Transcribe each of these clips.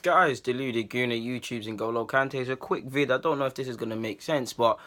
Guys, Deluded Guna, YouTube's N'Golo Kante. It's a quick vid. I don't know if this is going to make sense, but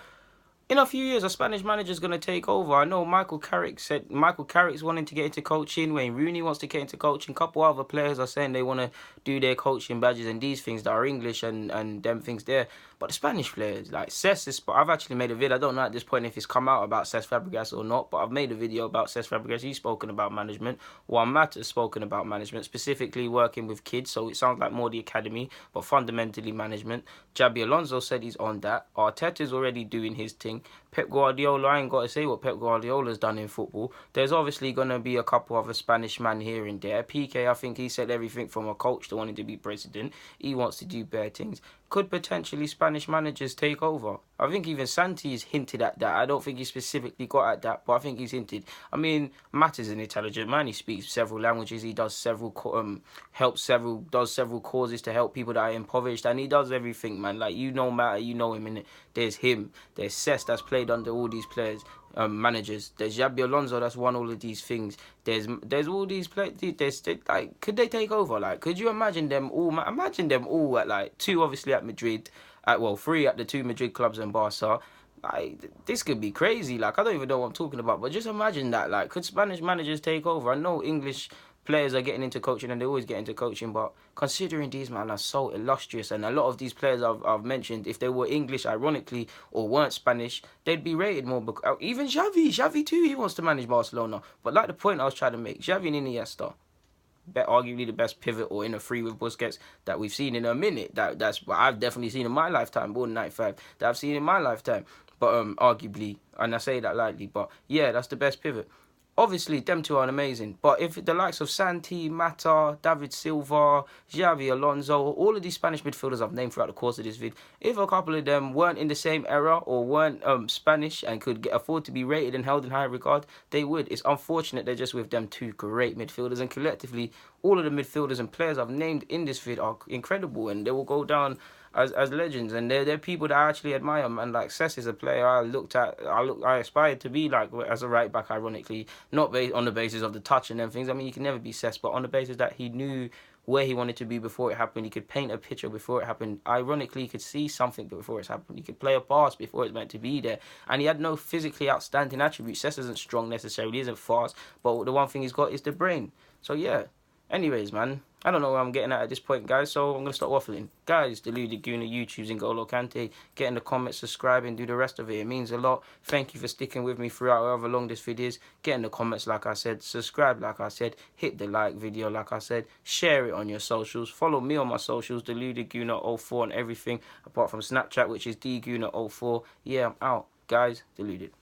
in a few years, a Spanish manager is going to take over. I know Michael Carrick's wanting to get into coaching. Wayne Rooney wants to get into coaching. A couple other players are saying they want to do their coaching badges and these things that are English and them things there. But the Spanish players, like CESC, I've actually made a video. I don't know at this point if it's come out about CESC Fabregas or not, but I've made a video about CESC Fabregas. He's spoken about management. Juan Matt has spoken about management, specifically working with kids. So it sounds like more the academy, but fundamentally management. Xabi Alonso said he's on that. Arteta's already doing his thing. Pep Guardiola, I ain't got to say what Pep Guardiola's done in football. There's obviously going to be a couple of a Spanish man here and there. PK, I think he said everything from a coach to wanting to be president. He wants to do bare things. Could potentially Spanish managers take over? I think even Santi's hinted at that. I don't think he specifically got at that, but I think he's hinted. I mean, Matt is an intelligent man. He speaks several languages. He does several does several causes to help people that are impoverished, and he does everything, man. Like, you know Matt, you know him, innit? There's him. There's CESC that's played under all these players. Managers. There's Xabi Alonso that's won all of these things. There's all these players. Like, could they take over? Like, could you imagine them all? Imagine them all at like two, obviously at Madrid, three at the two Madrid clubs and Barca. Like, this could be crazy. Like, I don't even know what I'm talking about, but just imagine that. Like, could Spanish managers take over? I know English players are getting into coaching and they always get into coaching, but considering these men are so illustrious, and a lot of these players I've mentioned, if they were English ironically or weren't Spanish, they'd be rated more. Even Xavi too, he wants to manage Barcelona. But like the point I was trying to make, Xavi and Iniesta, arguably the best pivot or in a three with Busquets that we've seen in a minute. That's what I've definitely seen in my lifetime, born in 95, that I've seen in my lifetime. But arguably, and I say that lightly, but yeah, that's the best pivot. Obviously, them two are amazing. But if the likes of Santi, Mata, David Silva, Xavi Alonso, all of these Spanish midfielders I've named throughout the course of this vid, if a couple of them weren't in the same era or weren't Spanish and could afford to be rated and held in high regard, they would. It's unfortunate they're just with them two great midfielders. And collectively, all of the midfielders and players I've named in this vid are incredible, and they will go down as legends, and they're people that I actually admire. And like CESC is a player I aspired to be like as a right back, ironically, not based on the basis of the touch and them things. I mean, you can never be CESC, but on the basis that he knew where he wanted to be before it happened. He could paint a picture before it happened. Ironically, he could see something before it's happened. He could play a pass before it's meant to be there. And he had no physically outstanding attributes. CESC isn't strong necessarily, he isn't fast, but the one thing he's got is the brain. So yeah. Anyways, man, I don't know where I'm getting at this point, guys, so I'm going to stop waffling. Guys, Deluded Guna, YouTube's N'Golo Kante. Get in the comments, subscribe, and do the rest of it. It means a lot. Thank you for sticking with me throughout however long this video is. Get in the comments, like I said. Subscribe, like I said. Hit the like video, like I said. Share it on your socials. Follow me on my socials, Deluded Guna04 and everything, apart from Snapchat, which is DGuna04. Yeah, I'm out. Guys, Deluded.